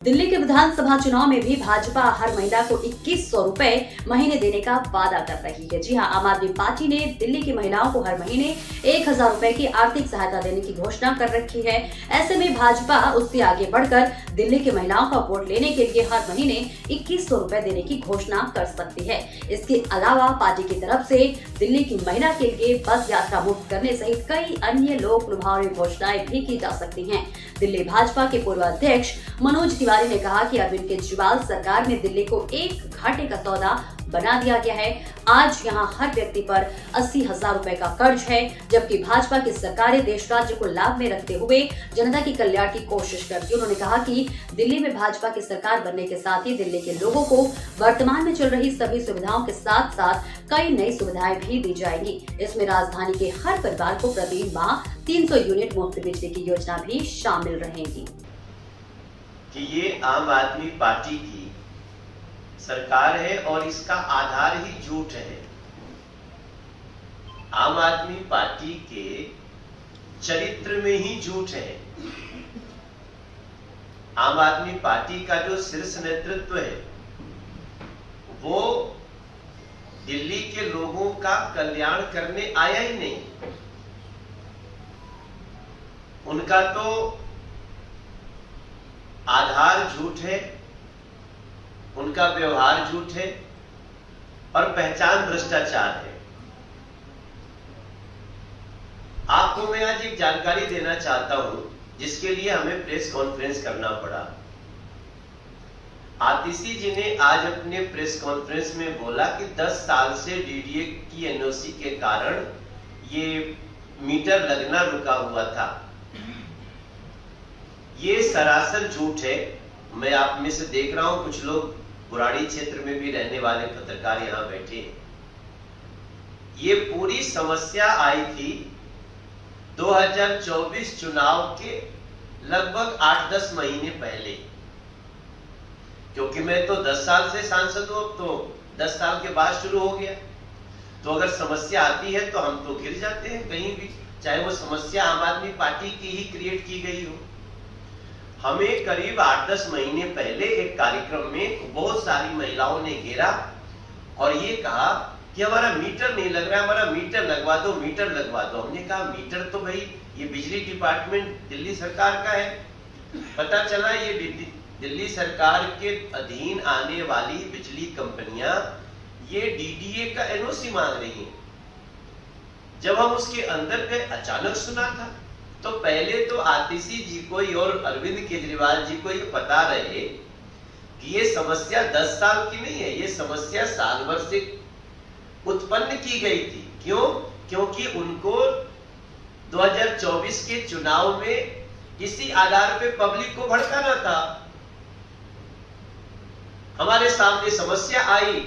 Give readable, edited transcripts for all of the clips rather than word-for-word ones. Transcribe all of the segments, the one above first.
दिल्ली के विधानसभा चुनाव में भी भाजपा हर महिला को 2100 रुपए महीने देने का वादा कर रही है। जी हां, आम आदमी पार्टी ने दिल्ली की महिलाओं को हर महीने 1000 रुपए की आर्थिक सहायता देने की घोषणा कर रखी है। ऐसे में भाजपा उससे आगे बढ़कर दिल्ली की महिलाओं का वोट लेने के लिए हर महीने 2100 रुपए देने की घोषणा कर सकती है। इसके अलावा पार्टी की तरफ से दिल्ली की महिला के लिए बस यात्रा मुक्त करने सहित कई अन्य लोक लुभावनी घोषणाएं भी की जा सकती हैं। दिल्ली भाजपा के पूर्व अध्यक्ष मनोज तिवारी ने कहा कि अरविंद केजरीवाल सरकार ने दिल्ली को एक घाटे का सौदा बना दिया गया है। आज यहां हर व्यक्ति पर 80,000 रुपए का कर्ज है, जबकि भाजपा की सरकारें देश राज्य को लाभ में रखते हुए जनता की कल्याण की कोशिश करती है। उन्होंने कहा कि दिल्ली में भाजपा की सरकार बनने के साथ ही दिल्ली के लोगों को वर्तमान में चल रही सभी सुविधाओं के साथ साथ कई नई सुविधाएं भी दी जाएंगी। इसमें राजधानी के हर परिवार को प्रति माह 300 यूनिट मुफ्त बिजली की योजना भी शामिल रहेगी। कि ये आम आदमी पार्टी की सरकार है और इसका आधार ही झूठ है। आम आदमी पार्टी के चरित्र में ही झूठ है। आम आदमी पार्टी का जो शीर्ष नेतृत्व है वो दिल्ली के लोगों का कल्याण करने आया ही नहीं। उनका तो आधार झूठ है, उनका व्यवहार झूठ है और पहचान भ्रष्टाचार है। आपको मैं आज एक जानकारी देना चाहता हूं जिसके लिए हमें प्रेस कॉन्फ्रेंस करना पड़ा। आतिशी जी ने आज अपने प्रेस कॉन्फ्रेंस में बोला कि 10 साल से डीडीए की एनओसी के कारण ये मीटर लगना रुका हुआ था। ये सरासर झूठ है। मैं आप में से देख रहा हूं कुछ लोग बुराड़ी क्षेत्र में भी रहने वाले पत्रकार यहां बैठे। ये पूरी समस्या आई थी 2024 चुनाव के लगभग 8-10 महीने पहले, क्योंकि मैं तो 10 साल से सांसद हूं, तो 10 साल के बाद शुरू हो गया। तो अगर समस्या आती है तो हम तो गिर जाते हैं कहीं भी, चाहे वो समस्या आम आदमी पार्टी की ही क्रिएट की गई हो। हमें करीब 8-10 महीने पहले एक कार्यक्रम में बहुत सारी महिलाओं ने घेरा और ये कहा कि हमारा मीटर नहीं लग रहा है, हमारा मीटर लगवा दो, मीटर लगवा दो। हमने कहा मीटर तो भाई ये बिजली डिपार्टमेंट दिल्ली सरकार का है। पता चला ये दिल्ली सरकार के अधीन आने वाली बिजली कंपनियां ये डीडीए का एनओसी मांग रही हैं। जब हम उसके अंदर गए अचानक सुना था, तो पहले तो आतिशी जी को और अरविंद केजरीवाल जी को ये पता रहे कि ये समस्या 10 साल की नहीं है, ये समस्या साल भर से उत्पन्न की गई थी। क्यों? क्योंकि उनको 2024 के चुनाव में इसी आधार पे पब्लिक को भड़काना था। हमारे सामने समस्या आई।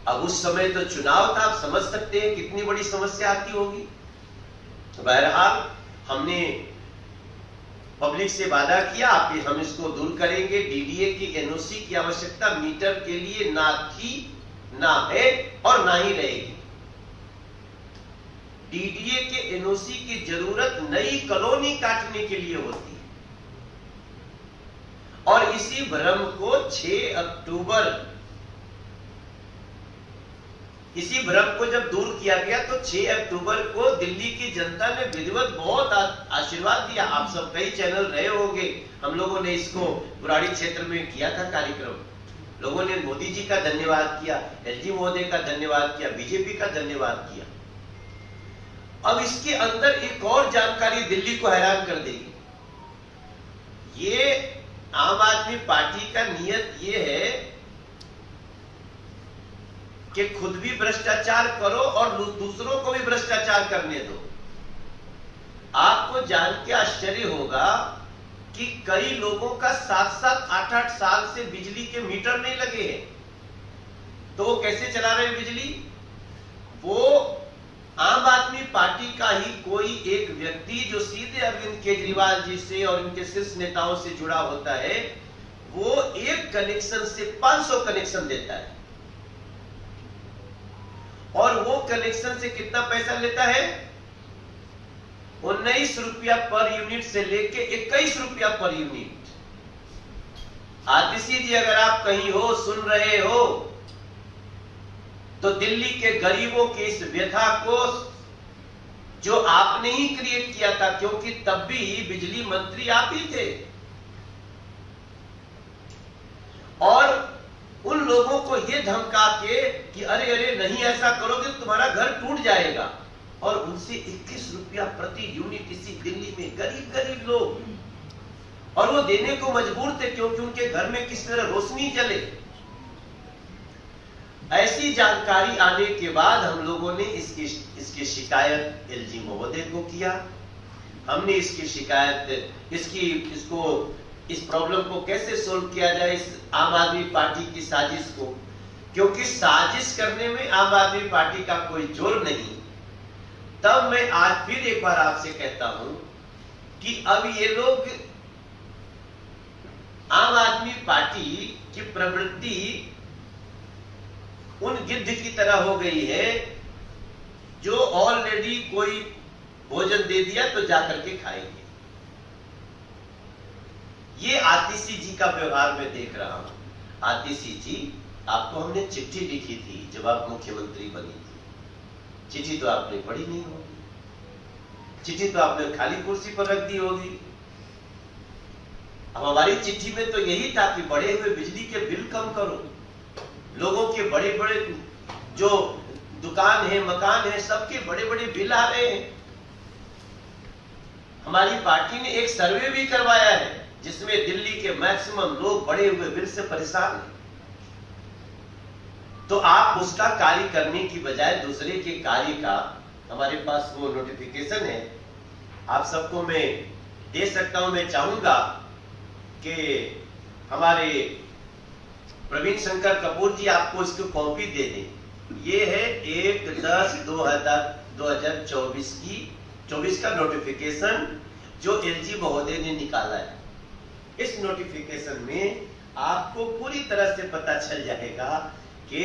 अब उस समय तो चुनाव था, आप समझ सकते हैं कितनी बड़ी समस्या आती होगी। तो बहरहाल हमने पब्लिक से वादा किया कि हम इसको दूर करेंगे। डीडीए की एनओसी की आवश्यकता मीटर के लिए ना थी, ना है और ना ही रहेगी। डीडीए के एनओसी की जरूरत नई कॉलोनी काटने के लिए होती है और इसी भ्रम को 6 अक्टूबर इसी भ्रम को जब दूर किया गया तो 6 अक्टूबर को दिल्ली की जनता ने विधिवत बहुत आशीर्वाद दिया। आप सब कई चैनल रहे होंगे, हम लोगों ने इसको बुराड़ी क्षेत्र में किया था कार्यक्रम। लोगों ने मोदी जी का धन्यवाद किया, एलजी महोदय का धन्यवाद किया, बीजेपी का धन्यवाद किया। अब इसके अंदर एक और जानकारी दिल्ली को हैरान कर देगी। ये आम आदमी पार्टी का नियत ये है कि खुद भी भ्रष्टाचार करो और दूसरों को भी भ्रष्टाचार करने दो। आपको जान के आश्चर्य होगा कि कई लोगों का 7-7, 8-8 साल से बिजली के मीटर नहीं लगे हैं। तो वो कैसे चला रहे हैं बिजली? वो आम आदमी पार्टी का ही कोई एक व्यक्ति जो सीधे अरविंद केजरीवाल जी से और इनके शीर्ष नेताओं से जुड़ा होता है, वो एक कनेक्शन से 500 कनेक्शन देता है और वो कनेक्शन से कितना पैसा लेता है? 19 रुपया पर यूनिट से लेके 21 रुपया पर यूनिट। आतिशी जी, अगर आप कहीं हो, सुन रहे हो, तो दिल्ली के गरीबों की इस व्यथा को जो आपने ही क्रिएट किया था, क्योंकि तब भी बिजली मंत्री आप ही थे, और उन लोगों को ये धमका के कि अरे अरे नहीं ऐसा करोगे तो तुम्हारा घर टूट जाएगा, और उनसे 21 रुपया प्रति यूनिट इसी दिल्ली में गरीब गरीब लोग, और वो देने को मजबूर थे क्योंकि उनके घर में किस तरह रोशनी जले। ऐसी जानकारी आने के बाद हम लोगों ने इसकी शिकायत एलजी महोदय को किया। हमने इसकी शिकायत इस प्रॉब्लम को कैसे सोल्व किया जाए, इस आम आदमी पार्टी की साजिश को, क्योंकि साजिश करने में आम आदमी पार्टी का कोई जोर नहीं। तब मैं आज फिर एक बार आपसे कहता हूं कि अब ये लोग, आम आदमी पार्टी की प्रवृत्ति उन गिद्ध की तरह हो गई है जो ऑलरेडी कोई भोजन दे दिया तो जाकर के खाएंगे। ये आतिशी जी का व्यवहार मैं देख रहा हूं। आतिशी जी, आपको हमने चिट्ठी लिखी थी जब आप मुख्यमंत्री बनी थी, चिट्ठी तो आपने पढ़ी नहीं होगी, चिट्ठी तो आपने खाली कुर्सी पर रख दी होगी। अब हमारी चिट्ठी में तो यही था कि बढ़े हुए बिजली के बिल कम करो, लोगों के बड़े बड़े जो दुकान है, मकान है, सबके बड़े बड़े बिल आ रहे हैं। हमारी पार्टी ने एक सर्वे भी करवाया है जिसमें दिल्ली के मैक्सिमम लोग बढ़े हुए बिल से परेशान हैं। तो आप उसका कार्य करने की बजाय दूसरे के कार्य का, हमारे पास वो नोटिफिकेशन है, आप सबको मैं दे सकता हूं। मैं चाहूंगा कि हमारे प्रवीण शंकर कपूर जी आपको इसकी कॉपी दे दें। ये है 1/10/2024 का नोटिफिकेशन जो एलजी महोदय ने निकाला है। इस नोटिफिकेशन में आपको पूरी तरह से पता चल जाएगा कि